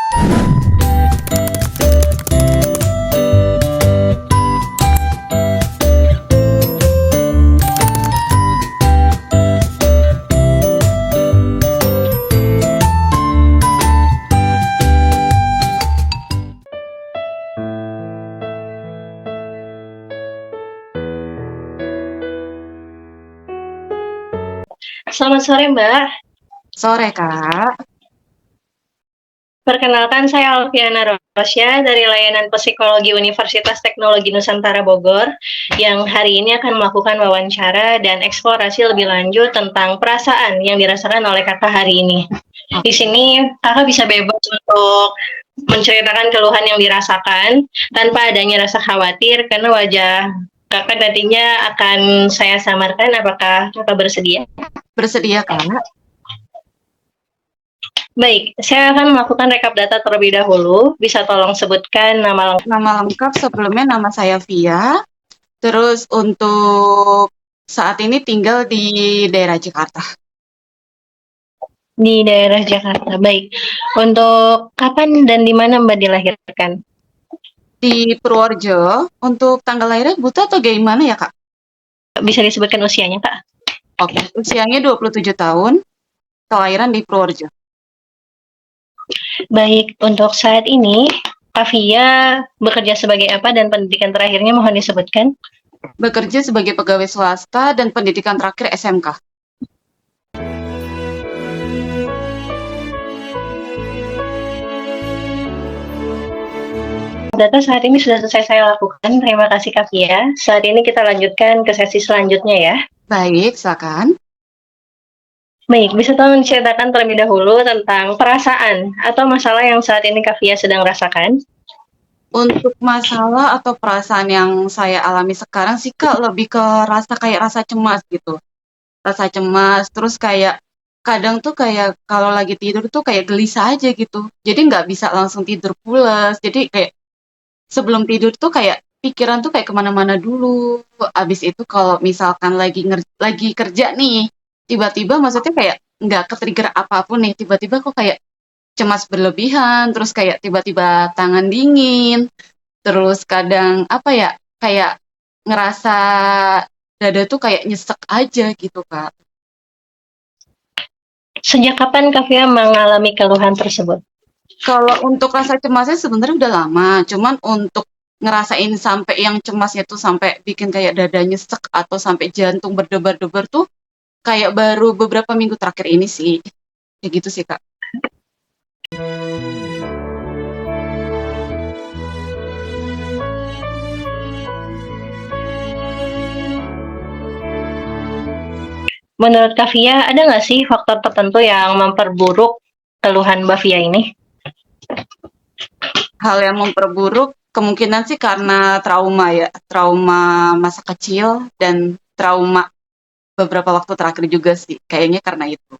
Selamat sore, Mbak. Sore, Kak. Perkenalkan, saya Alfiana Rosya dari Layanan Psikologi Universitas Teknologi Nusantara Bogor, yang hari ini akan melakukan wawancara dan eksplorasi lebih lanjut tentang perasaan yang dirasakan oleh kakak hari ini. Di sini, kakak bisa bebas untuk menceritakan keluhan yang dirasakan tanpa adanya rasa khawatir, karena wajah kakak nantinya akan saya samarkan. Apakah kakak bersedia? Bersedia, Kak? Baik, saya akan melakukan rekap data terlebih dahulu. Bisa tolong sebutkan nama lengkap? Nama lengkap sebelumnya nama saya Via. Terus untuk saat ini tinggal di daerah Jakarta. Di daerah Jakarta. Baik. Untuk kapan dan di mana Mbak dilahirkan? Di Purworejo. Untuk tanggal lahirnya butuh atau gimana ya, Kak? Bisa disebutkan usianya, Kak? Oke, usianya 27 tahun. Kelahiran di Purworejo. Baik, untuk saat ini, Kak Via bekerja sebagai apa dan pendidikan terakhirnya mohon disebutkan? Bekerja sebagai pegawai swasta dan pendidikan terakhir SMK. Data saat ini sudah selesai saya lakukan. Terima kasih Kak Via. Saat ini kita lanjutkan ke sesi selanjutnya ya. Baik, silakan. Baik, bisa tolong menceritakan terlebih dahulu tentang perasaan atau masalah yang saat ini Kak Via sedang rasakan? Untuk masalah atau perasaan yang saya alami sekarang sih, Kak, lebih ke rasa cemas gitu. Rasa cemas, terus kayak kadang tuh kayak kalau lagi tidur tuh kayak gelisah aja gitu. Jadi nggak bisa langsung tidur pules. Jadi kayak sebelum tidur tuh kayak pikiran tuh kayak kemana-mana dulu. Abis itu kalau misalkan lagi kerja nih, tiba-tiba maksudnya kayak nggak ke-trigger apapun nih, tiba-tiba kok kayak cemas berlebihan, terus kayak tiba-tiba tangan dingin, terus kadang apa ya, kayak ngerasa dada tuh kayak nyesek aja gitu, Kak. Sejak kapan Kak Via mengalami keluhan tersebut? Kalau untuk rasa cemasnya sebenarnya udah lama, cuman untuk ngerasain sampai yang cemasnya tuh sampai bikin kayak dada nyesek atau sampai jantung berdebar-debar tuh kayak baru beberapa minggu terakhir ini sih. Kayak gitu sih, Kak. Menurut Kak Via, ada nggak sih faktor tertentu yang memperburuk keluhan Mbak Via ini? Hal yang memperburuk kemungkinan sih karena trauma ya, trauma masa kecil dan trauma beberapa waktu terakhir juga sih. Kayaknya karena itu.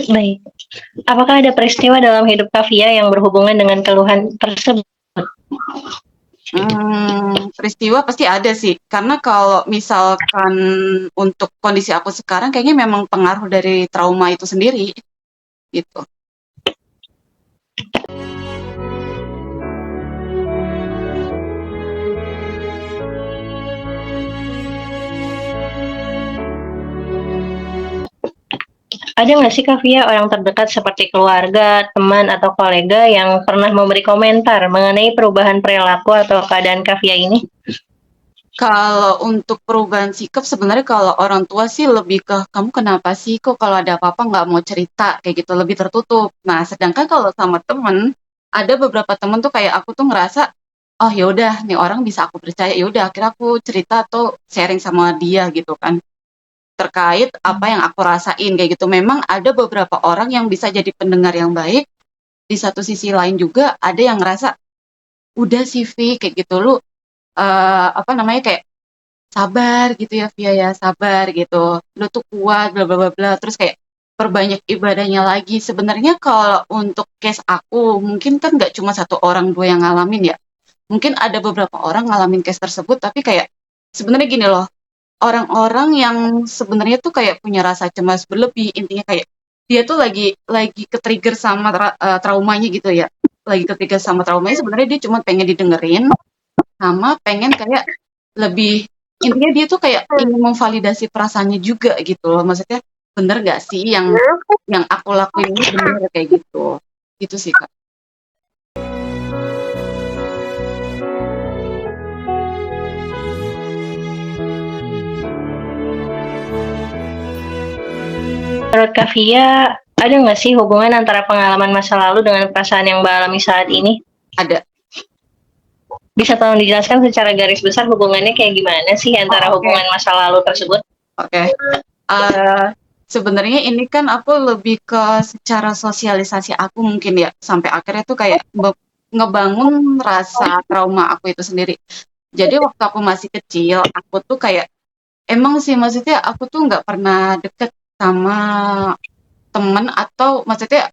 Baik. Apakah ada peristiwa dalam hidup Kak Via yang berhubungan dengan keluhan tersebut? Peristiwa pasti ada sih, karena kalau misalkan untuk kondisi aku sekarang kayaknya memang pengaruh dari trauma itu sendiri, gitu. Ada nggak sih Kak Via orang terdekat seperti keluarga, teman, atau kolega yang pernah memberi komentar mengenai perubahan perilaku atau keadaan Kak Via ini? Kalau untuk perubahan sikap sebenarnya kalau orang tua sih lebih ke, "Kamu kenapa sih? Kok kalau ada apa-apa nggak mau cerita?" Kayak gitu, lebih tertutup. Nah, sedangkan kalau sama temen, ada beberapa temen tuh kayak aku tuh ngerasa, "Oh ya udah, nih orang bisa aku percaya." Ya udah akhirnya aku cerita atau sharing sama dia gitu kan. Terkait apa yang aku rasain kayak gitu. Memang ada beberapa orang yang bisa jadi pendengar yang baik, di satu sisi lain juga ada yang ngerasa, "Udah sih Vi," kayak gitu, "lu, apa namanya, kayak sabar gitu ya Via ya, sabar gitu, lu tuh kuat bla bla bla bla," terus kayak perbanyak ibadahnya lagi. Sebenarnya kalau untuk case aku, mungkin kan nggak cuma satu orang, 2 yang ngalamin ya. Mungkin ada beberapa orang ngalamin case tersebut, tapi kayak sebenarnya gini loh, orang-orang yang sebenarnya tuh kayak punya rasa cemas berlebih, intinya kayak dia tuh lagi ke-trigger sama traumanya gitu ya. Lagi ke-trigger sama traumanya, sebenarnya dia cuma pengen didengerin sama pengen kayak lebih, intinya dia tuh kayak ingin memvalidasi perasaannya juga gitu loh. Maksudnya bener gak sih yang aku lakuin ini bener kayak gitu. Gitu sih Kak. Menurut Kak Via, ada nggak sih hubungan antara pengalaman masa lalu dengan perasaan yang Mbak alami saat ini? Ada. Bisa tolong dijelaskan secara garis besar hubungannya kayak gimana sih antara Oh, oke. hubungan masa lalu tersebut? Oke. Eh, sebenarnya ini kan aku lebih ke secara sosialisasi aku mungkin ya, sampai akhirnya tuh kayak ngebangun rasa trauma aku itu sendiri. Jadi waktu aku masih kecil, aku tuh kayak emang sih maksudnya aku tuh nggak pernah deket sama temen atau maksudnya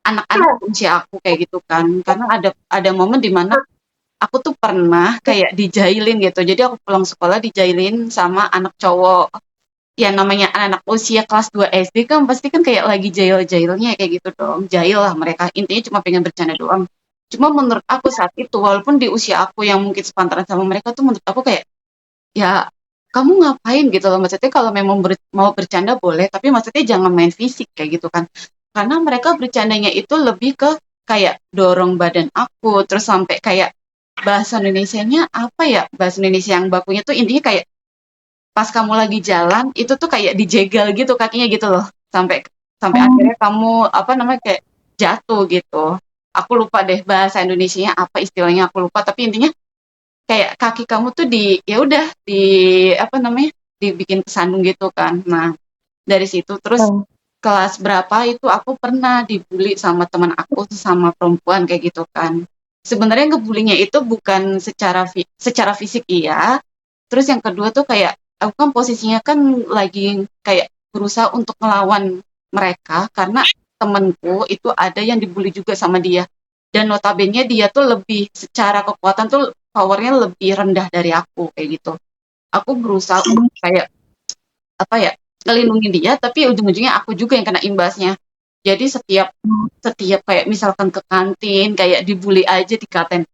anak-anak usia aku kayak gitu kan. Karena ada momen di mana aku tuh pernah kayak dijailin gitu. Jadi aku pulang sekolah dijailin sama anak cowok. Ya namanya anak usia kelas 2 SD kan pasti kan kayak lagi jail-jailnya kayak gitu dong. Jail lah mereka. Intinya cuma pengen bercanda doang. Cuma menurut aku saat itu, walaupun di usia aku yang mungkin sepantaran sama mereka tuh menurut aku kayak, ya kamu ngapain gitu loh. Maksudnya kalau memang mau bercanda boleh, tapi maksudnya jangan main fisik kayak gitu kan. Karena mereka bercandanya itu lebih ke kayak dorong badan aku, terus sampai kayak bahasa Indonesianya apa ya? Bahasa Indonesia yang bakunya tuh intinya kayak pas kamu lagi jalan itu tuh kayak dijegal gitu kakinya gitu loh sampai sampai akhirnya kamu apa namanya kayak jatuh gitu. Aku lupa deh bahasa Indonesianya apa istilahnya aku lupa tapi intinya kayak kaki kamu tuh ya udah di apa namanya dibikin kesandung gitu kan. Nah dari situ terus Hmm. kelas berapa itu aku pernah dibully sama teman aku sama perempuan kayak gitu kan. Sebenarnya ngebulinya itu bukan secara fisik iya. Terus yang kedua tuh kayak aku kan posisinya kan lagi kayak berusaha untuk melawan mereka karena temenku itu ada yang dibully juga sama dia. Dan notabene dia tuh lebih secara kekuatan tuh powernya lebih rendah dari aku kayak gitu. Aku berusaha untuk kayak apa ya ngelindungin dia tapi ujung-ujungnya aku juga yang kena imbasnya. Jadi setiap setiap kayak misalkan ke kantin kayak dibully aja dikatain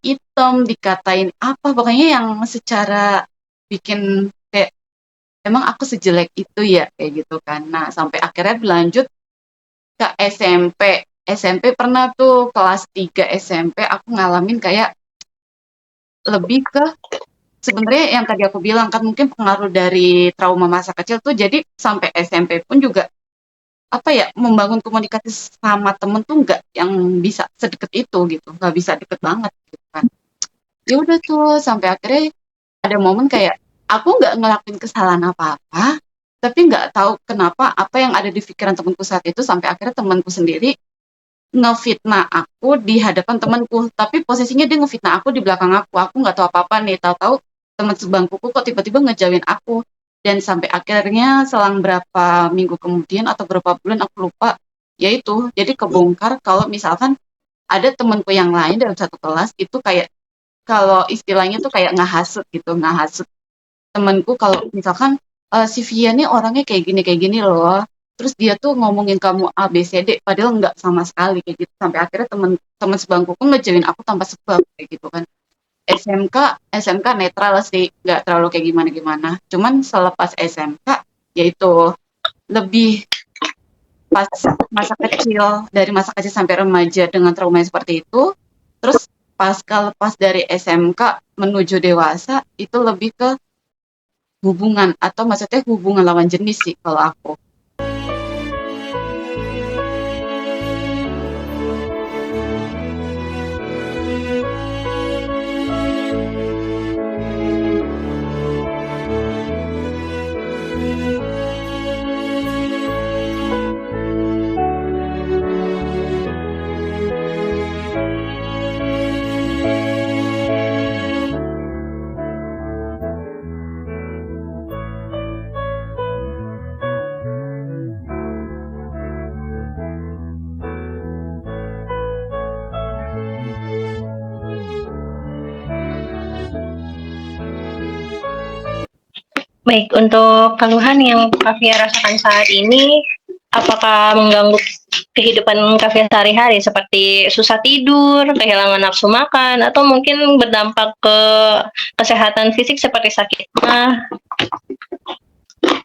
hitam, dikatain apa pokoknya yang secara bikin kayak emang aku sejelek itu ya kayak gitu kan. Nah, sampai akhirnya berlanjut ke SMP. SMP pernah tuh kelas 3 SMP aku ngalamin kayak lebih ke sebenarnya yang tadi aku bilang kan mungkin pengaruh dari trauma masa kecil tuh jadi sampai SMP pun juga apa ya membangun komunikasi sama temen tuh nggak yang bisa sedekat itu gitu nggak bisa deket banget gitu kan ya udah tuh sampai akhirnya ada momen kayak aku nggak ngelakuin kesalahan apa-apa tapi nggak tahu kenapa apa yang ada di pikiran temanku saat itu sampai akhirnya temanku sendiri ngefitnah aku di hadapan temanku tapi posisinya dia ngefitnah aku di belakang aku nggak tahu apa-apa nih tahu-tahu teman sebangkuku kok tiba-tiba ngejauhin aku dan sampai akhirnya selang berapa minggu kemudian atau berapa bulan aku lupa yaitu jadi kebongkar kalau misalkan ada temanku yang lain dalam satu kelas itu kayak kalau istilahnya tuh kayak ngehasut gitu ngehasut temanku kalau misalkan si Via nih orangnya kayak gini loh. Terus dia tuh ngomongin kamu A B C D padahal nggak sama sekali kayak gitu. Sampai akhirnya teman sebangkuku ngejauhin aku tanpa sebab kayak gitu kan. SMK SMK netral sih, nggak terlalu kayak gimana-gimana. Cuman selepas SMK yaitu lebih pas masa kecil dari masa kecil sampai remaja dengan trauma yang seperti itu. Terus pasca lepas dari SMK menuju dewasa itu lebih ke hubungan atau maksudnya hubungan lawan jenis sih kalau aku. Baik, untuk keluhan yang Kak Via rasakan saat ini, apakah mengganggu kehidupan Kak Via sehari-hari seperti susah tidur, kehilangan nafsu makan, atau mungkin berdampak ke kesehatan fisik seperti sakit mah?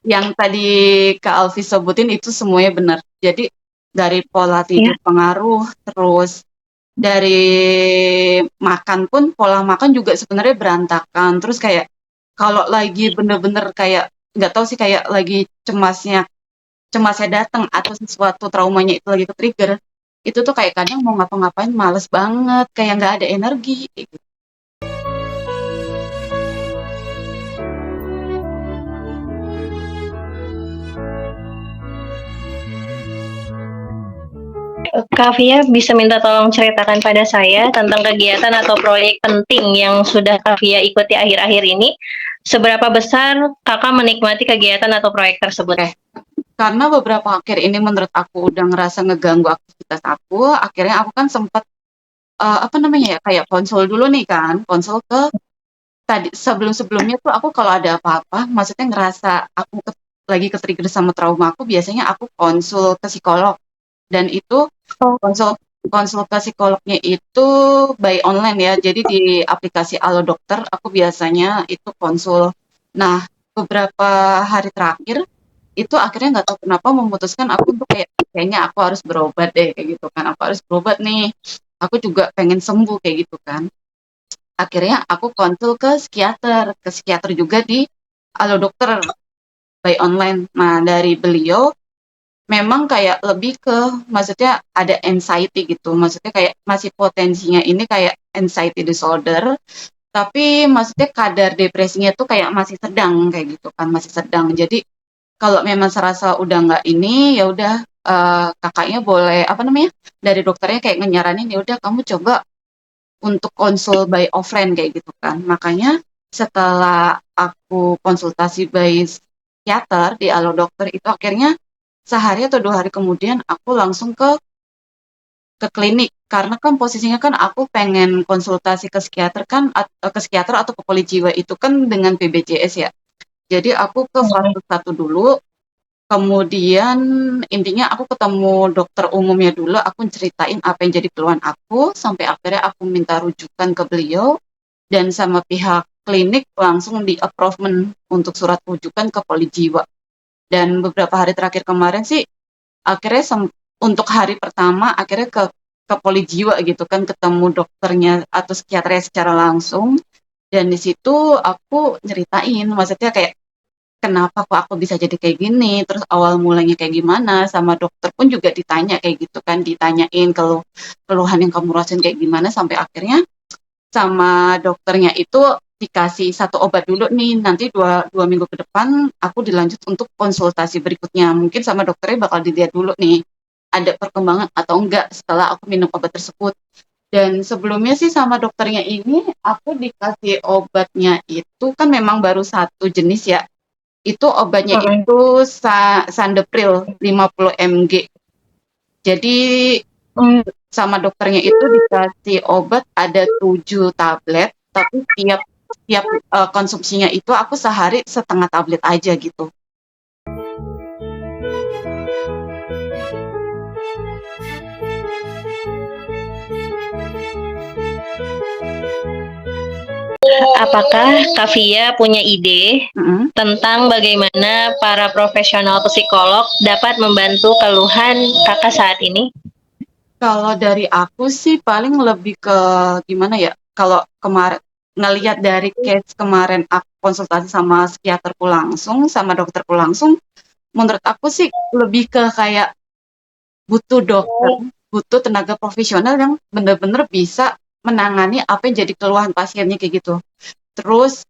Yang tadi Kak Alfi sebutin itu semuanya benar. Jadi dari pola Ya. tidur pengaruh, terus dari makan pun pola makan juga sebenarnya berantakan. Terus kayak kalau lagi bener-bener kayak nggak tahu sih kayak lagi cemasnya datang atau sesuatu traumanya itu lagi ke-trigger, itu tuh kayak kadang mau ngapa-ngapain males banget, kayak nggak ada energi kayak gitu. Kak Via bisa minta tolong ceritakan pada saya tentang kegiatan atau proyek penting yang sudah Kak Via ikuti akhir-akhir ini. Seberapa besar Kakak menikmati kegiatan atau proyek tersebut? Oke, karena beberapa akhir ini menurut aku udah ngerasa ngeganggu aktivitas aku, akhirnya aku kan sempat apa namanya ya kayak konsul dulu nih kan, konsul ke tadi sebelum-sebelumnya tuh aku kalau ada apa-apa, maksudnya ngerasa aku lagi ke-trigger sama trauma aku, biasanya aku konsul ke psikolog dan itu Oh, konsul konsul ke psikolognya itu by online ya. Jadi di aplikasi Alo Dokter aku biasanya itu konsul. Nah, beberapa hari terakhir itu akhirnya nggak tahu kenapa memutuskan aku untuk kayak kayaknya aku harus berobat deh kayak gitu kan. Aku harus berobat nih. Aku juga pengen sembuh kayak gitu kan. Akhirnya aku konsul ke psikiater juga di Alo Dokter by online. Nah, dari beliau memang kayak lebih ke maksudnya ada anxiety gitu. Maksudnya kayak masih potensinya ini kayak anxiety disorder, tapi maksudnya kadar depresinya tuh kayak masih sedang kayak gitu kan, masih sedang. Jadi kalau memang serasa udah nggak ini, ya udah kakaknya boleh apa namanya dari dokternya kayak nyaranin ya udah kamu coba untuk konsul by offline kayak gitu kan. Makanya setelah aku konsultasi by psikiater di Alo Dokter itu akhirnya sehari atau 2 hari kemudian aku langsung ke klinik karena kan posisinya kan aku pengen konsultasi ke psikiater kan ke psikiater atau ke poli jiwa itu kan dengan BPJS ya. Jadi aku ke fase 1 dulu, kemudian intinya aku ketemu dokter umumnya dulu, aku ceritain apa yang jadi keluhan aku, sampai akhirnya aku minta rujukan ke beliau, dan sama pihak klinik langsung di-approvement untuk surat rujukan ke poli jiwa. Dan beberapa hari terakhir kemarin sih, akhirnya untuk hari pertama akhirnya ke poli jiwa gitu kan, ketemu dokternya atau psikiaternya secara langsung, dan di situ aku nyeritain, maksudnya kayak kenapa kok aku bisa jadi kayak gini, terus awal mulanya kayak gimana, sama dokter pun juga ditanya kayak gitu kan, ditanyain keluhan yang kamu rasain kayak gimana, sampai akhirnya sama dokternya itu dikasih satu obat dulu nih, nanti dua minggu ke depan aku dilanjut untuk konsultasi berikutnya. Mungkin sama dokternya bakal dilihat dulu nih, ada perkembangan atau enggak setelah aku minum obat tersebut. Dan sebelumnya sih sama dokternya ini, aku dikasih obatnya itu kan memang baru satu jenis ya, itu obatnya itu Sandepril 50 mg. Jadi sama dokternya itu dikasih obat ada 7 tablet, tapi tiap tiap konsumsinya itu aku sehari setengah tablet aja gitu. Apakah Kak Via punya ide Mhm. tentang bagaimana para profesional psikolog dapat membantu keluhan Kakak saat ini? Kalau dari aku sih paling lebih ke gimana ya, kalau kemarin ngelihat dari case kemarin aku konsultasi sama psikiaterku langsung, sama dokterku langsung, menurut aku sih lebih ke kayak butuh dokter, butuh tenaga profesional yang benar-benar bisa menangani apa yang jadi keluhan pasiennya kayak gitu. Terus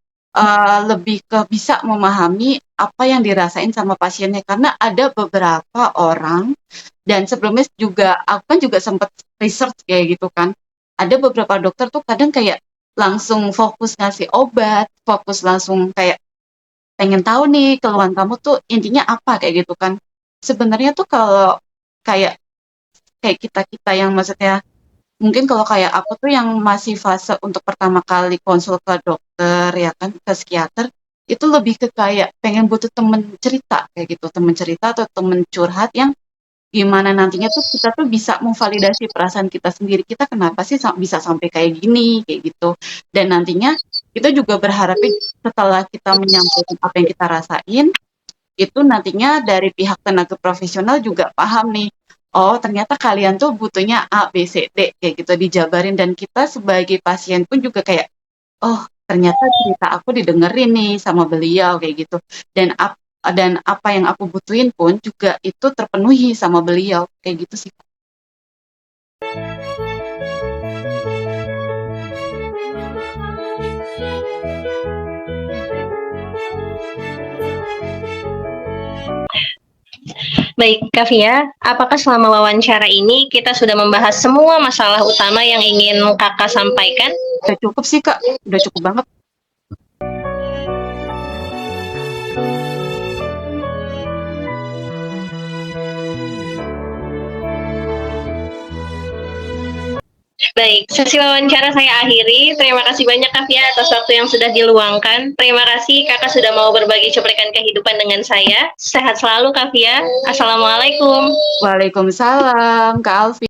lebih ke bisa memahami apa yang dirasain sama pasiennya karena ada beberapa orang dan sebelumnya juga aku kan juga sempat research kayak gitu kan. Ada beberapa dokter tuh kadang kayak langsung fokus ngasih obat, fokus langsung kayak pengen tahu nih keluhan kamu tuh intinya apa kayak gitu kan. Sebenarnya tuh kalau kayak kayak kita-kita yang maksudnya mungkin kalau kayak aku tuh yang masih fase untuk pertama kali konsul ke dokter ya kan, ke psikiater, itu lebih ke kayak pengen butuh temen cerita kayak gitu, temen cerita atau temen curhat yang gimana nantinya tuh kita tuh bisa memvalidasi perasaan kita sendiri, kita kenapa sih bisa sampai kayak gini, kayak gitu. Dan nantinya kita juga berharapnya setelah kita menyampaikan apa yang kita rasain, itu nantinya dari pihak tenaga profesional juga paham nih, oh ternyata kalian tuh butuhnya A, B, C, D, kayak gitu dijabarin, dan kita sebagai pasien pun juga kayak, oh ternyata cerita aku didengerin nih sama beliau kayak gitu, dan apa yang aku butuhin pun juga itu terpenuhi sama beliau kayak gitu sih. Baik, Kavia, apakah selama wawancara ini kita sudah membahas semua masalah utama yang ingin Kakak sampaikan? Udah cukup sih Kak, udah cukup banget. Baik, sesi wawancara saya akhiri. Terima kasih banyak Kavia atas waktu yang sudah diluangkan. Terima kasih Kakak sudah mau berbagi cuplikan kehidupan dengan saya. Sehat selalu Kavia. Assalamualaikum. Waalaikumsalam Kak Alfi.